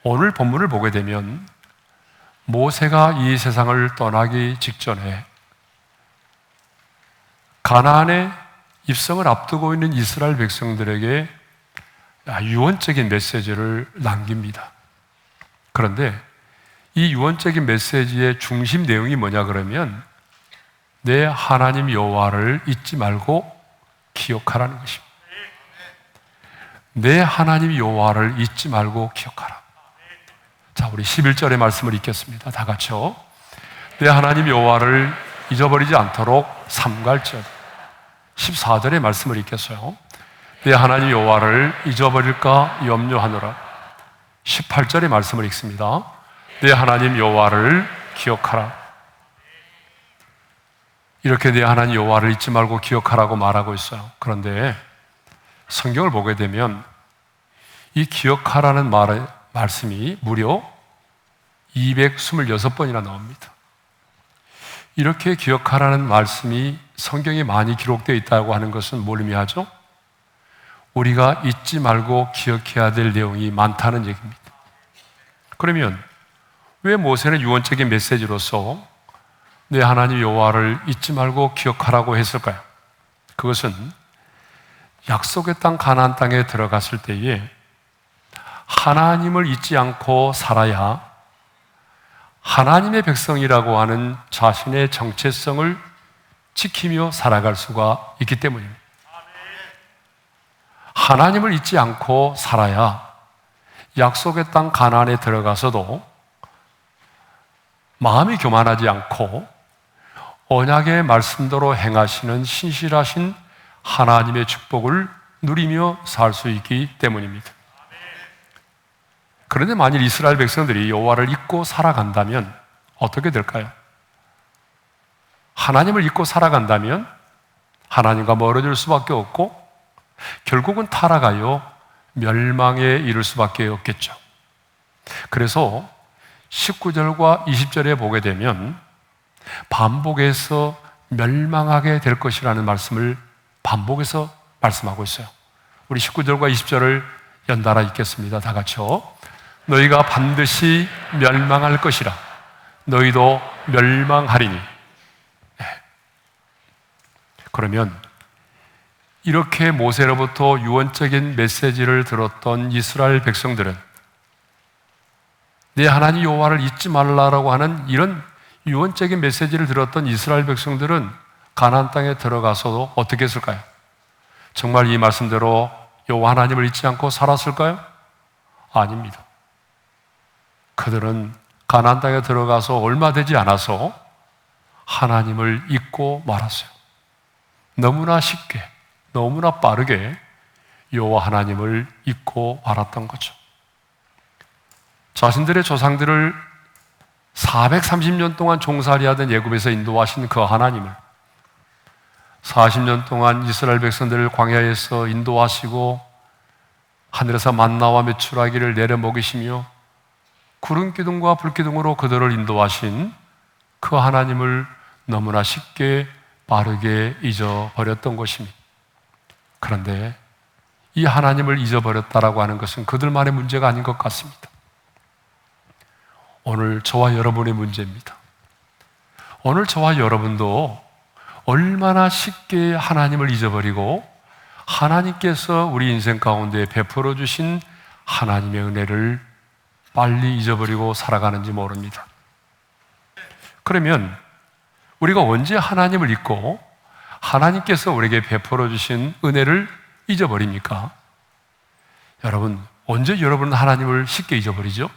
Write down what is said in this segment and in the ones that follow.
오늘 본문을 보게 되면 모세가 이 세상을 떠나기 직전에 가나안의 입성을 앞두고 있는 이스라엘 백성들에게 유언적인 메시지를 남깁니다. 그런데 이 유언적인 메시지의 중심 내용이 뭐냐 그러면 내 하나님 여호와를 잊지 말고 기억하라는 것입니다. 내 하나님 여호와를 잊지 말고 기억하라. 자, 우리 11절의 말씀을 읽겠습니다. 다 같이요. 내 하나님 여호와를 잊어버리지 않도록 삼갈절. 14절의 말씀을 읽겠어요. 내 하나님 여호와를 잊어버릴까 염려하노라. 18절의 말씀을 읽습니다. 내 하나님 여호와를 기억하라. 이렇게 내 하나님 여호와를 잊지 말고 기억하라고 말하고 있어요. 그런데 성경을 보게 되면 이 기억하라는 말씀이 무려 226번이나 나옵니다. 이렇게 기억하라는 말씀이 성경에 많이 기록되어 있다고 하는 것은 뭘 의미하죠? 우리가 잊지 말고 기억해야 될 내용이 많다는 얘기입니다. 그러면 왜 모세는 유언적인 메시지로서 내 하나님 여호와를 잊지 말고 기억하라고 했을까요? 그것은 약속의 땅 가나안 땅에 들어갔을 때에 하나님을 잊지 않고 살아야 하나님의 백성이라고 하는 자신의 정체성을 지키며 살아갈 수가 있기 때문입니다. 하나님을 잊지 않고 살아야 약속의 땅 가나안에 들어가서도 마음이 교만하지 않고 언약의 말씀대로 행하시는 신실하신 하나님의 축복을 누리며 살 수 있기 때문입니다. 그런데 만일 이스라엘 백성들이 여호와를 잊고 살아간다면 어떻게 될까요? 하나님을 잊고 살아간다면 하나님과 멀어질 수밖에 없고 결국은 타락하여 멸망에 이를 수밖에 없겠죠. 그래서 19절과 20절에 보게 되면 반복해서 멸망하게 될 것이라는 말씀을 반복해서 말씀하고 있어요. 우리 19절과 20절을 연달아 읽겠습니다. 다 같이요. 너희가 반드시 멸망할 것이라 너희도 멸망하리니. 그러면 이렇게 모세로부터 유언적인 메시지를 들었던 이스라엘 백성들은 내 하나님 여호와를 잊지 말라라고 하는 이런 유언적인 메시지를 들었던 이스라엘 백성들은 가나안 땅에 들어가서도 어떻게 했을까요? 정말 이 말씀대로 여호와 하나님을 잊지 않고 살았을까요? 아닙니다. 그들은 가나안 땅에 들어가서 얼마 되지 않아서 하나님을 잊고 말았어요. 너무나 쉽게, 너무나 빠르게 여호와 하나님을 잊고 말았던 거죠. 자신들의 조상들을 430년 동안 종살이하던 애굽에서 인도하신 그 하나님을 40년 동안 이스라엘 백성들을 광야에서 인도하시고 하늘에서 만나와 메추라기를 내려 먹이시며 구름 기둥과 불 기둥으로 그들을 인도하신 그 하나님을 너무나 쉽게 빠르게 잊어버렸던 것입니다. 그런데 이 하나님을 잊어버렸다라고 하는 것은 그들만의 문제가 아닌 것 같습니다. 오늘 저와 여러분의 문제입니다. 오늘 저와 여러분도 얼마나 쉽게 하나님을 잊어버리고 하나님께서 우리 인생 가운데 베풀어 주신 하나님의 은혜를 빨리 잊어버리고 살아가는지 모릅니다. 그러면 우리가 언제 하나님을 잊고 하나님께서 우리에게 베풀어 주신 은혜를 잊어버립니까? 여러분, 언제 여러분은 하나님을 쉽게 잊어버리죠?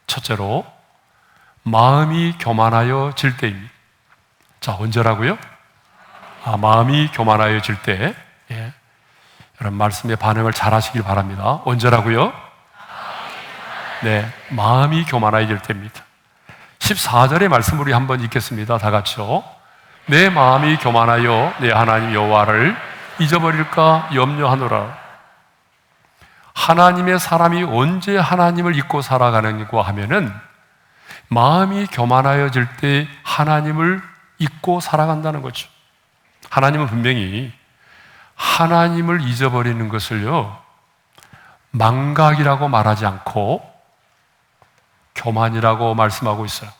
첫째로 마음이 교만하여질 때입니다. 자, 언제라고요? 마음이 교만하여질 때. 예. 여러분 말씀에 반응을 잘 하시길 바랍니다. 언제라고요? 네, 마음이 교만해질 때입니다. 14절의 말씀 우리 한번 읽겠습니다. 다 같이요. 내 마음이 교만하여 내 하나님 여호와를 잊어버릴까 염려하노라. 하나님의 사람이 언제 하나님을 잊고 살아가는가 하면은 마음이 교만하여질 때 하나님을 잊고 살아간다는 거죠. 하나님은 분명히 하나님을 잊어버리는 것을요 망각이라고 말하지 않고 교만이라고 말씀하고 있어요.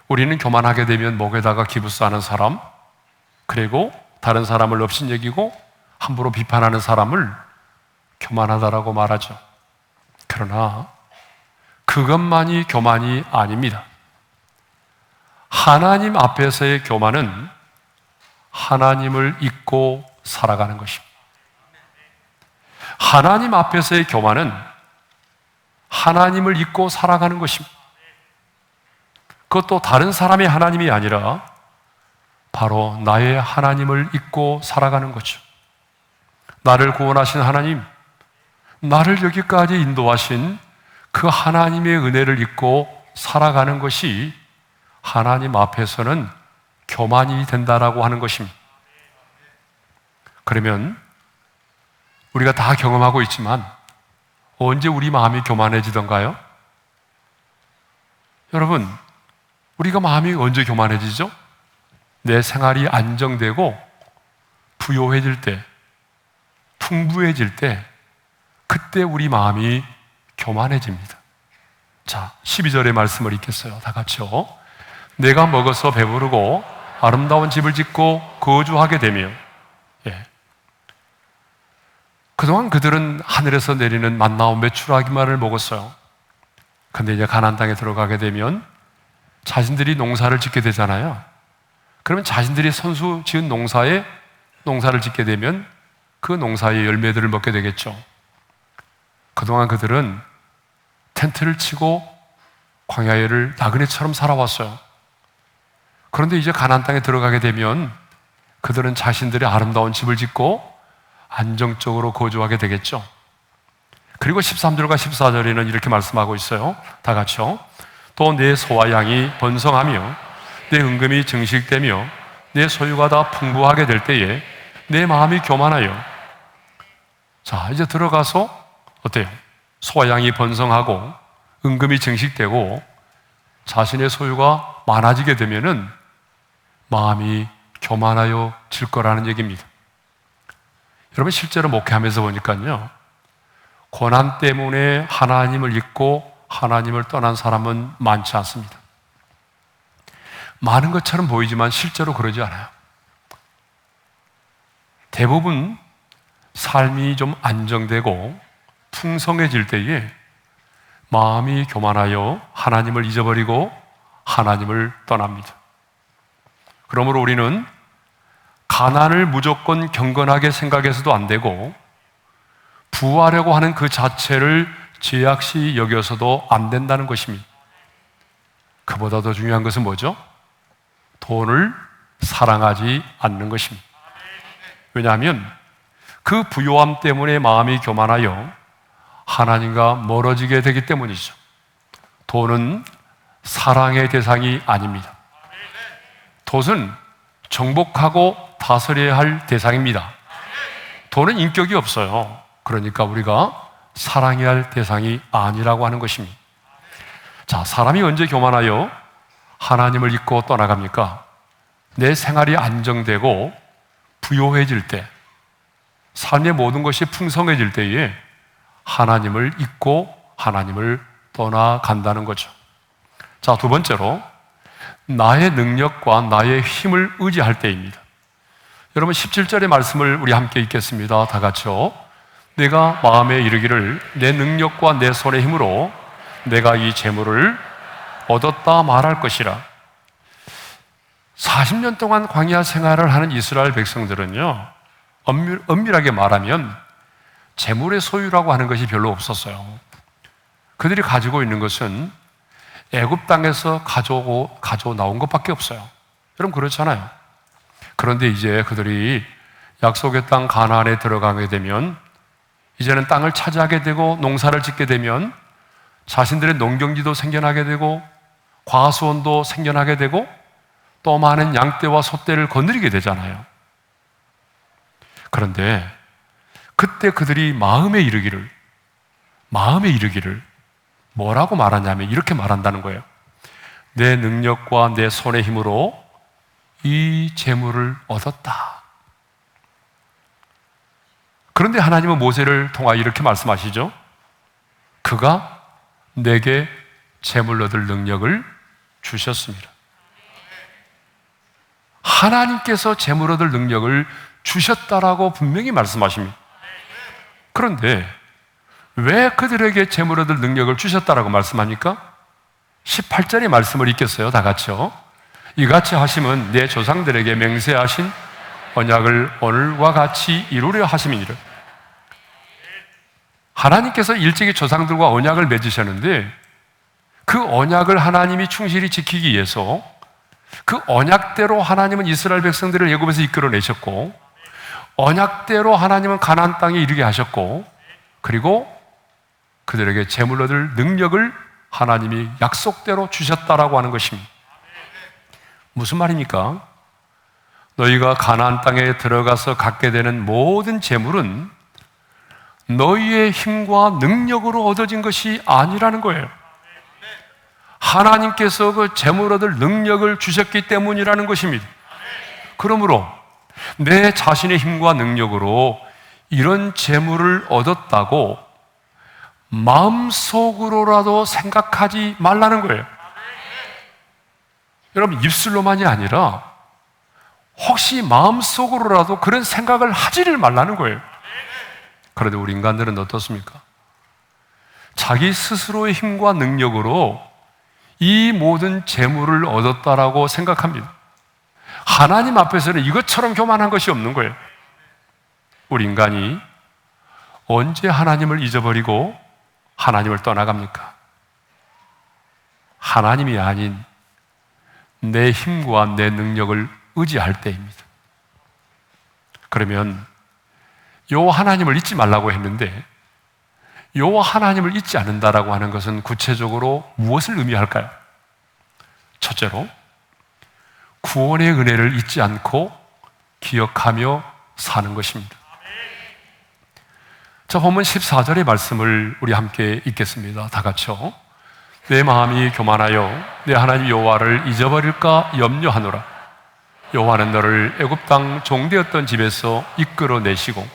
우리는 교만하게 되면 목에다가 기부싸는 사람, 그리고 다른 사람을 업신여기고 함부로 비판하는 사람을 교만하다라고 말하죠. 그러나 그것만이 교만이 아닙니다. 하나님 앞에서의 교만은 하나님을 잊고 살아가는 것입니다. 하나님 앞에서의 교만은 하나님을 잊고 살아가는 것입니다. 그것도 다른 사람의 하나님이 아니라 바로 나의 하나님을 잊고 살아가는 거죠. 나를 구원하신 하나님, 나를 여기까지 인도하신 그 하나님의 은혜를 잊고 살아가는 것이 하나님 앞에서는 교만이 된다라고 하는 것입니다. 그러면 우리가 다 경험하고 있지만 언제 우리 마음이 교만해지던가요? 여러분, 우리가 마음이 언제 교만해지죠? 내 생활이 안정되고 부요해질 때, 풍부해질 때, 그때 우리 마음이 교만해집니다. 자, 12절의 말씀을 읽겠어요. 다 같이요. 내가 먹어서 배부르고 아름다운 집을 짓고 거주하게 되며, 그동안 그들은 하늘에서 내리는 만나와 메추라기만을 먹었어요. 근데 이제 가나안 땅에 들어가게 되면 자신들이 농사를 짓게 되잖아요. 그러면 자신들이 선수 지은 농사를 짓게 되면 그 농사의 열매들을 먹게 되겠죠. 그동안 그들은 텐트를 치고 광야를 나그네처럼 살아왔어요. 그런데 이제 가나안 땅에 들어가게 되면 그들은 자신들의 아름다운 집을 짓고 안정적으로 거주하게 되겠죠. 그리고 13절과 14절에는 이렇게 말씀하고 있어요. 다 같이요. 또 내 소와 양이 번성하며 내 은금이 증식되며 내 소유가 다 풍부하게 될 때에 내 마음이 교만하여. 자, 이제 들어가서 어때요? 소와 양이 번성하고 은금이 증식되고 자신의 소유가 많아지게 되면은 마음이 교만하여 질 거라는 얘기입니다. 여러분, 실제로 목회하면서 보니까요, 고난 때문에 하나님을 잊고 하나님을 떠난 사람은 많지 않습니다. 많은 것처럼 보이지만 실제로 그러지 않아요. 대부분 삶이 좀 안정되고 풍성해질 때에 마음이 교만하여 하나님을 잊어버리고 하나님을 떠납니다. 그러므로 우리는 가난을 무조건 경건하게 생각해서도 안 되고 부하려고 하는 그 자체를 죄악시 여겨서도 안 된다는 것입니다. 그보다 더 중요한 것은 뭐죠? 돈을 사랑하지 않는 것입니다. 왜냐하면 그 부요함 때문에 마음이 교만하여 하나님과 멀어지게 되기 때문이죠. 돈은 사랑의 대상이 아닙니다. 돈은 정복하고 다스려야 할 대상입니다. 돈은 인격이 없어요. 그러니까 우리가 사랑해야 할 대상이 아니라고 하는 것입니다. 자, 사람이 언제 교만하여 하나님을 잊고 떠나갑니까? 내 생활이 안정되고 부요해질 때, 삶의 모든 것이 풍성해질 때에 하나님을 잊고 하나님을 떠나간다는 거죠. 자, 두 번째로 나의 능력과 나의 힘을 의지할 때입니다. 여러분, 17절의 말씀을 우리 함께 읽겠습니다. 다 같이요. 내가 마음에 이르기를 내 능력과 내 손의 힘으로 내가 이 재물을 얻었다 말할 것이라. 40년 동안 광야 생활을 하는 이스라엘 백성들은요, 엄밀하게 말하면 재물의 소유라고 하는 것이 별로 없었어요. 그들이 가지고 있는 것은 애굽 땅에서 가져 나온 것밖에 없어요. 여러분, 그렇잖아요. 그런데 이제 그들이 약속의 땅 가나안에 들어가게 되면 이제는 땅을 차지하게 되고 농사를 짓게 되면 자신들의 농경지도 생겨나게 되고 과수원도 생겨나게 되고 또 많은 양떼와 소떼를 거느리게 되잖아요. 그런데 그때 그들이 마음에 이르기를 뭐라고 말하냐면 이렇게 말한다는 거예요. 내 능력과 내 손의 힘으로 이 재물을 얻었다. 그런데 하나님은 모세를 통하여 이렇게 말씀하시죠. 그가 내게 재물 얻을 능력을 주셨습니다. 하나님께서 재물 얻을 능력을 주셨다라고 분명히 말씀하십니다. 그런데 왜 그들에게 재물 얻을 능력을 주셨다라고 말씀합니까? 18절의 말씀을 읽겠어요, 다 같이요. 이같이 하심은 내 조상들에게 맹세하신 언약을 오늘과 같이 이루려 하심이니라. 하나님께서 일찍이 조상들과 언약을 맺으셨는데 그 언약을 하나님이 충실히 지키기 위해서 그 언약대로 하나님은 이스라엘 백성들을 애굽에서 이끌어내셨고, 언약대로 하나님은 가나안 땅에 이르게 하셨고, 그리고 그들에게 재물 얻을 능력을 하나님이 약속대로 주셨다라고 하는 것입니다. 무슨 말입니까? 너희가 가나안 땅에 들어가서 갖게 되는 모든 재물은 너희의 힘과 능력으로 얻어진 것이 아니라는 거예요. 하나님께서 그 재물 얻을 능력을 주셨기 때문이라는 것입니다. 그러므로 내 자신의 힘과 능력으로 이런 재물을 얻었다고 마음속으로라도 생각하지 말라는 거예요. 여러분, 입술로만이 아니라 혹시 마음속으로라도 그런 생각을 하지를 말라는 거예요. 그런데 우리 인간들은 어떻습니까? 자기 스스로의 힘과 능력으로 이 모든 재물을 얻었다라고 생각합니다. 하나님 앞에서는 이것처럼 교만한 것이 없는 거예요. 우리 인간이 언제 하나님을 잊어버리고 하나님을 떠나갑니까? 하나님이 아닌 내 힘과 내 능력을 의지할 때입니다. 그러면 요 하나님을 잊지 말라고 했는데 요 하나님을 잊지 않는다라고 하는 것은 구체적으로 무엇을 의미할까요? 첫째로 구원의 은혜를 잊지 않고 기억하며 사는 것입니다. 자, 본문 14절의 말씀을 우리 함께 읽겠습니다. 다 같이요. 내 마음이 교만하여 내 하나님 여호와를 잊어버릴까 염려하노라. 여호와는 너를 애굽 땅 종되었던 집에서 이끌어내시고,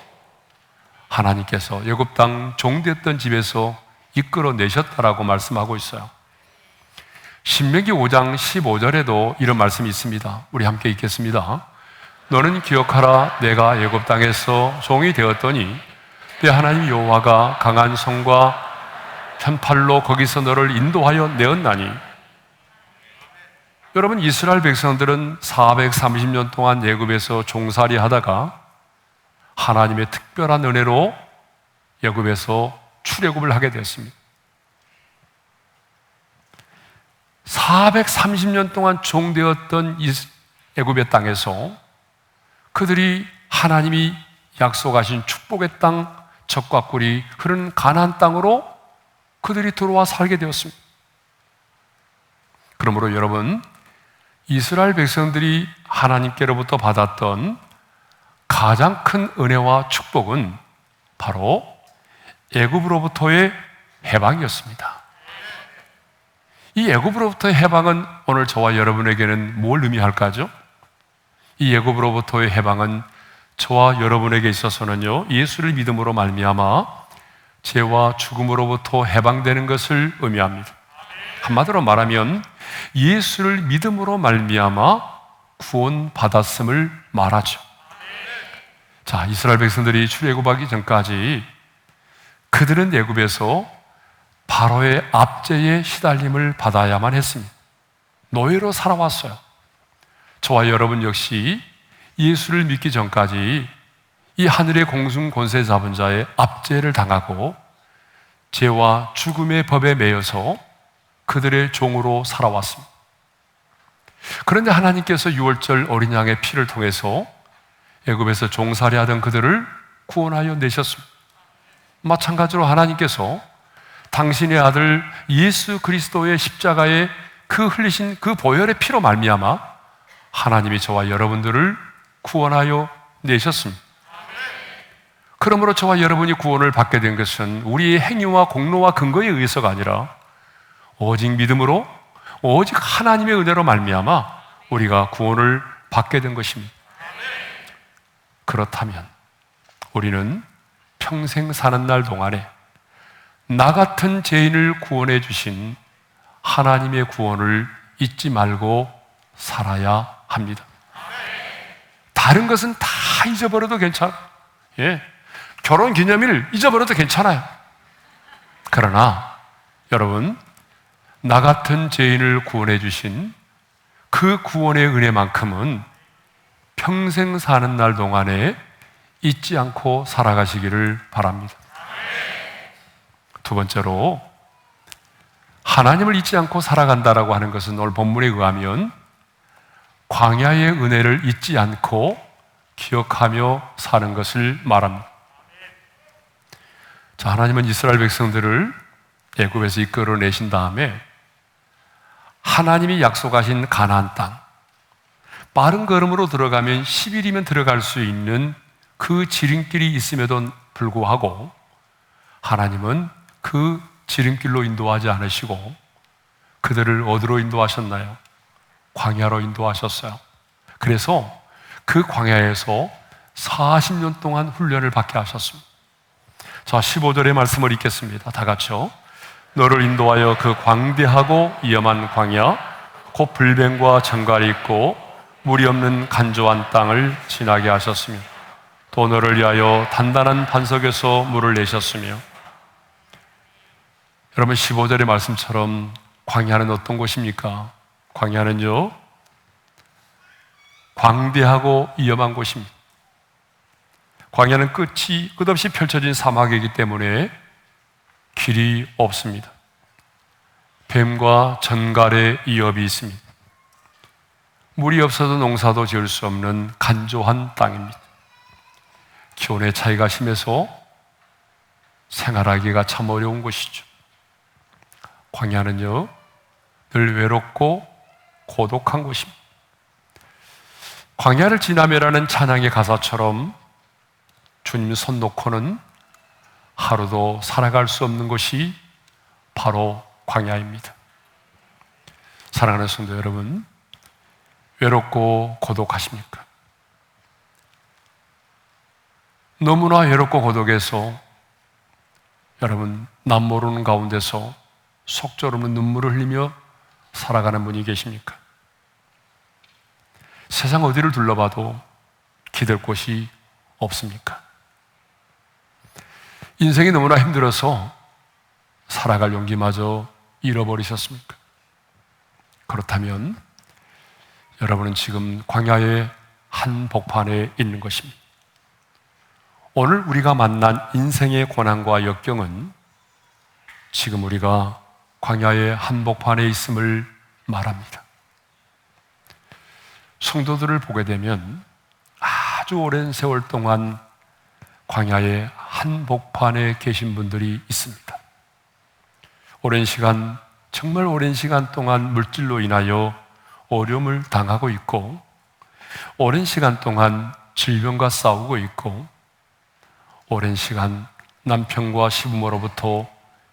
하나님께서 애굽 땅 종되었던 집에서 이끌어내셨다라고 말씀하고 있어요. 신명기 5장 15절에도 이런 말씀이 있습니다. 우리 함께 읽겠습니다. 너는 기억하라. 내가 애굽 땅에서 종이 되었더니 내 하나님 여호와가 강한 손과 편팔로 거기서 너를 인도하여 내었나니. 여러분, 이스라엘 백성들은 430년 동안 애굽에서 종살이 하다가 하나님의 특별한 은혜로 애굽에서 출애굽을 하게 되었습니다. 430년 동안 종되었던 애굽의 땅에서 그들이 하나님이 약속하신 축복의 땅, 젖과 꿀이 흐르는 가나안 땅으로 그들이 들어와 살게 되었습니다. 그러므로 여러분, 이스라엘 백성들이 하나님께로부터 받았던 가장 큰 은혜와 축복은 바로 애굽으로부터의 해방이었습니다. 이 애굽으로부터의 해방은 오늘 저와 여러분에게는 뭘 의미할까죠? 이 애굽으로부터의 해방은 저와 여러분에게 있어서는요, 예수를 믿음으로 말미암아 죄와 죽음으로부터 해방되는 것을 의미합니다. 한마디로 말하면 예수를 믿음으로 말미암아 구원받았음을 말하죠. 자, 이스라엘 백성들이 출애굽하기 전까지 그들은 애굽에서 바로의 압제에 시달림을 받아야만 했습니다. 노예로 살아왔어요. 저와 여러분 역시 예수를 믿기 전까지 이 하늘의 공중 권세 잡은 자의 압제를 당하고 죄와 죽음의 법에 매여서 그들의 종으로 살아왔습니다. 그런데 하나님께서 유월절 어린 양의 피를 통해서 애굽에서 종살이하던 그들을 구원하여 내셨습니다. 마찬가지로 하나님께서 당신의 아들 예수 그리스도의 십자가에 그 흘리신 그 보혈의 피로 말미암아 하나님이 저와 여러분들을 구원하여 내셨습니다. 그러므로 저와 여러분이 구원을 받게 된 것은 우리의 행위와 공로와 근거에 의해서가 아니라 오직 믿음으로, 오직 하나님의 은혜로 말미암아 우리가 구원을 받게 된 것입니다. 그렇다면 우리는 평생 사는 날 동안에 나 같은 죄인을 구원해 주신 하나님의 구원을 잊지 말고 살아야 합니다. 다른 것은 다 잊어버려도 괜찮아요. 예. 결혼 기념일 잊어버려도 괜찮아요. 그러나 여러분, 나 같은 죄인을 구원해 주신 그 구원의 은혜만큼은 평생 사는 날 동안에 잊지 않고 살아가시기를 바랍니다. 두 번째로, 하나님을 잊지 않고 살아간다라고 하는 것은 오늘 본문에 의하면 광야의 은혜를 잊지 않고 기억하며 사는 것을 말합니다. 자, 하나님은 이스라엘 백성들을 애굽에서 이끌어내신 다음에 하나님이 약속하신 가나안 땅, 빠른 걸음으로 들어가면 10일이면 들어갈 수 있는 그 지름길이 있음에도 불구하고 하나님은 그 지름길로 인도하지 않으시고 그들을 어디로 인도하셨나요? 광야로 인도하셨어요. 그래서 그 광야에서 40년 동안 훈련을 받게 하셨습니다. 자, 15절의 말씀을 읽겠습니다. 다 같이요. 너를 인도하여 그 광대하고 위험한 광야, 곧 불뱀과 정갈이 있고 물이 없는 간조한 땅을 지나게 하셨으며, 또 너를 위하여 단단한 반석에서 물을 내셨으며. 여러분, 15절의 말씀처럼 광야는 어떤 곳입니까? 광야는요, 광대하고 위험한 곳입니다. 광야는 끝없이 펼쳐진 사막이기 때문에 길이 없습니다. 뱀과 전갈의 위협이 있습니다. 물이 없어도 농사도 지을 수 없는 간조한 땅입니다. 기온의 차이가 심해서 생활하기가 참 어려운 곳이죠. 광야는요, 늘 외롭고 고독한 곳입니다. 광야를 지나며라는 찬양의 가사처럼 주님 손 놓고는 하루도 살아갈 수 없는 곳이 바로 광야입니다. 사랑하는 성도 여러분, 외롭고 고독하십니까? 너무나 외롭고 고독해서 여러분, 남 모르는 가운데서 속절없는 눈물을 흘리며 살아가는 분이 계십니까? 세상 어디를 둘러봐도 기댈 곳이 없습니까? 인생이 너무나 힘들어서 살아갈 용기마저 잃어버리셨습니까? 그렇다면 여러분은 지금 광야의 한복판에 있는 것입니다. 오늘 우리가 만난 인생의 고난과 역경은 지금 우리가 광야의 한복판에 있음을 말합니다. 성도들을 보게 되면 아주 오랜 세월 동안 광야의 한복판에 계신 분들이 있습니다. 오랜 시간, 정말 오랜 시간 동안 물질로 인하여 어려움을 당하고 있고, 오랜 시간 동안 질병과 싸우고 있고, 오랜 시간 남편과 시부모로부터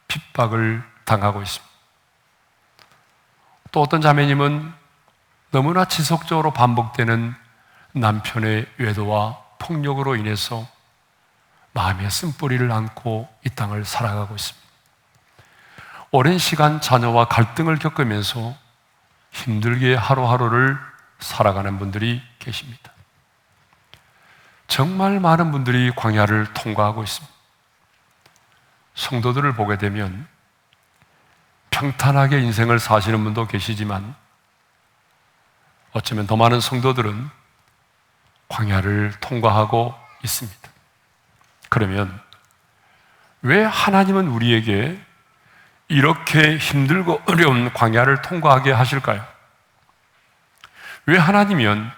핍박을 당하고 있습니다. 또 어떤 자매님은 너무나 지속적으로 반복되는 남편의 외도와 폭력으로 인해서 마음에 쓴뿌리를 안고 이 땅을 살아가고 있습니다. 오랜 시간 자녀와 갈등을 겪으면서 힘들게 하루하루를 살아가는 분들이 계십니다. 정말 많은 분들이 광야를 통과하고 있습니다. 성도들을 보게 되면 평탄하게 인생을 사시는 분도 계시지만 어쩌면 더 많은 성도들은 광야를 통과하고 있습니다. 그러면 왜 하나님은 우리에게 이렇게 힘들고 어려운 광야를 통과하게 하실까요? 왜 하나님은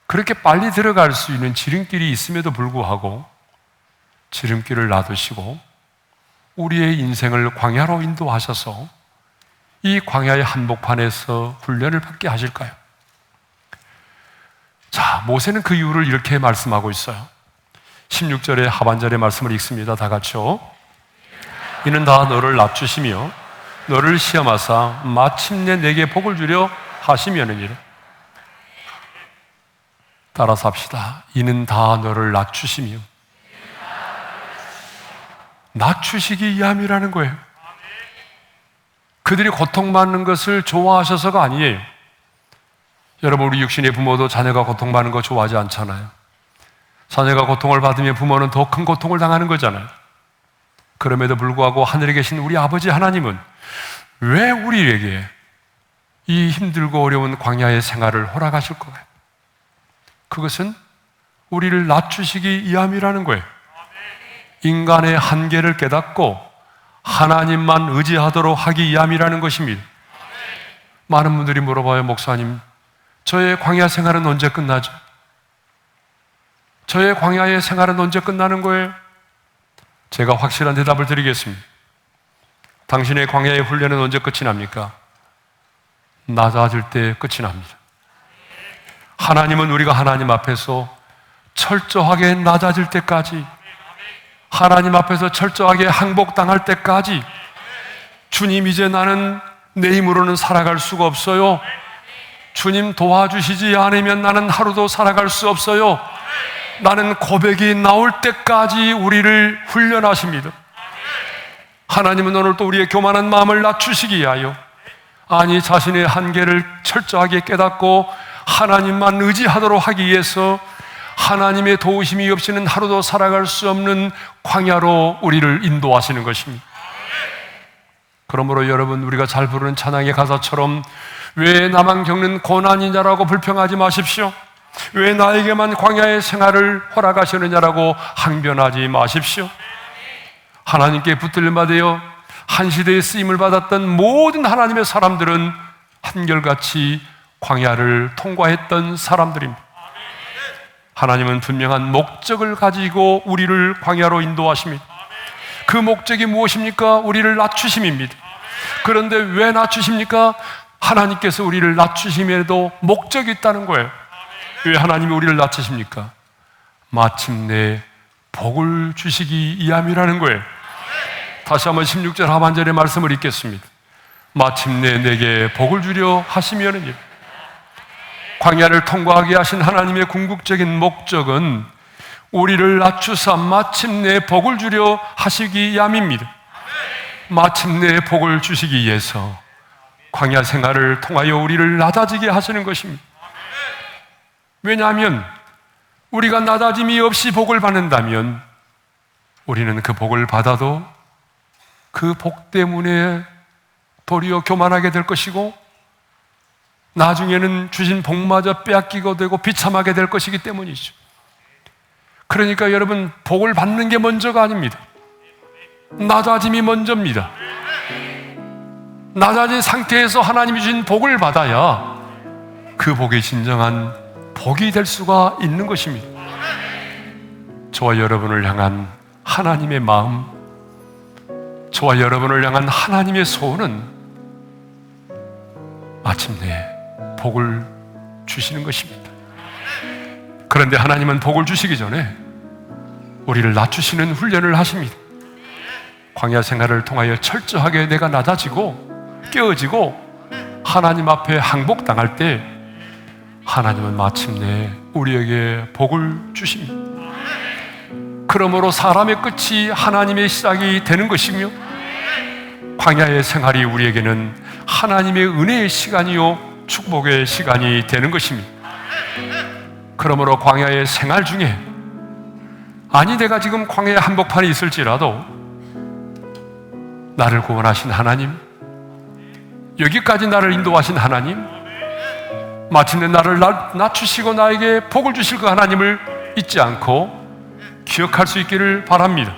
그렇게 빨리 들어갈 수 있는 지름길이 있음에도 불구하고 지름길을 놔두시고 우리의 인생을 광야로 인도하셔서 이 광야의 한복판에서 훈련을 받게 하실까요? 자, 모세는 그 이유를 이렇게 말씀하고 있어요. 16절의 하반절의 말씀을 읽습니다. 다 같이요. 이는 다 너를 낮추시며 너를 시험하사 마침내 내게 복을 주려 하시며느니라. 따라서 합시다. 이는 다 너를 낮추시며 낮추시기 위함이라는 거예요. 그들이 고통받는 것을 좋아하셔서가 아니에요. 여러분, 우리 육신의 부모도 자녀가 고통받는 거 좋아하지 않잖아요. 자녀가 고통을 받으면 부모는 더 큰 고통을 당하는 거잖아요. 그럼에도 불구하고 하늘에 계신 우리 아버지 하나님은 왜 우리에게 이 힘들고 어려운 광야의 생활을 허락하실 거예요? 그것은 우리를 낮추시기 위함이라는 거예요. 인간의 한계를 깨닫고 하나님만 의지하도록 하기 위함이라는 것입니다. 많은 분들이 물어봐요. 목사님, 저의 광야 생활은 언제 끝나죠? 저의 광야의 생활은 언제 끝나는 거예요? 제가 확실한 대답을 드리겠습니다. 당신의 광야의 훈련은 언제 끝이 납니까? 낮아질 때 끝이 납니다. 하나님은 우리가 하나님 앞에서 철저하게 낮아질 때까지, 하나님 앞에서 철저하게 항복당할 때까지, 주님, 이제 나는 내 힘으로는 살아갈 수가 없어요, 주님 도와주시지 않으면 나는 하루도 살아갈 수 없어요, 나는 고백이 나올 때까지 우리를 훈련하십니다. 하나님은 오늘 또 우리의 교만한 마음을 낮추시기 위하여, 아니, 자신의 한계를 철저하게 깨닫고 하나님만 의지하도록 하기 위해서 하나님의 도우심이 없이는 하루도 살아갈 수 없는 광야로 우리를 인도하시는 것입니다. 그러므로 여러분, 우리가 잘 부르는 찬양의 가사처럼 왜 나만 겪는 고난이냐라고 불평하지 마십시오. 왜 나에게만 광야의 생활을 허락하시느냐라고 항변하지 마십시오. 하나님께 붙들림받아 한 시대에 쓰임을 받았던 모든 하나님의 사람들은 한결같이 광야를 통과했던 사람들입니다. 하나님은 분명한 목적을 가지고 우리를 광야로 인도하십니다. 그 목적이 무엇입니까? 우리를 낮추심입니다. 그런데 왜 낮추십니까? 하나님께서 우리를 낮추심에도 목적이 있다는 거예요. 왜 하나님이 우리를 낮추십니까? 마침내 복을 주시기 위함이라는 거예요. 다시 한번 16절 하반절의 말씀을 읽겠습니다. 마침내 내게 복을 주려 하시면은, 광야를 통과하게 하신 하나님의 궁극적인 목적은 우리를 낮추사 마침내 복을 주려 하시기 위함입니다. 마침내 복을 주시기 위해서 광야 생활을 통하여 우리를 낮아지게 하시는 것입니다. 왜냐하면 우리가 낮아짐이 없이 복을 받는다면 우리는 그 복을 받아도 그 복 때문에 도리어 교만하게 될 것이고, 나중에는 주신 복마저 빼앗기게 되고 비참하게 될 것이기 때문이죠. 그러니까 여러분, 복을 받는 게 먼저가 아닙니다. 낮아짐이 먼저입니다. 낮아진 상태에서 하나님이 주신 복을 받아야 그 복이 진정한 복이 될 수가 있는 것입니다. 저와 여러분을 향한 하나님의 마음, 저와 여러분을 향한 하나님의 소원은 마침내 복을 주시는 것입니다. 그런데 하나님은 복을 주시기 전에 우리를 낮추시는 훈련을 하십니다. 광야 생활을 통하여 철저하게 내가 낮아지고 깨어지고 하나님 앞에 항복당할 때 하나님은 마침내 우리에게 복을 주십니다. 그러므로 사람의 끝이 하나님의 시작이 되는 것이며, 광야의 생활이 우리에게는 하나님의 은혜의 시간이요 축복의 시간이 되는 것입니다. 그러므로 광야의 생활 중에, 아니 내가 지금 광야의 한복판에 있을지라도 나를 구원하신 하나님, 여기까지 나를 인도하신 하나님, 마침내 나를 낮추시고 나에게 복을 주실 그 하나님을 잊지 않고 기억할 수 있기를 바랍니다.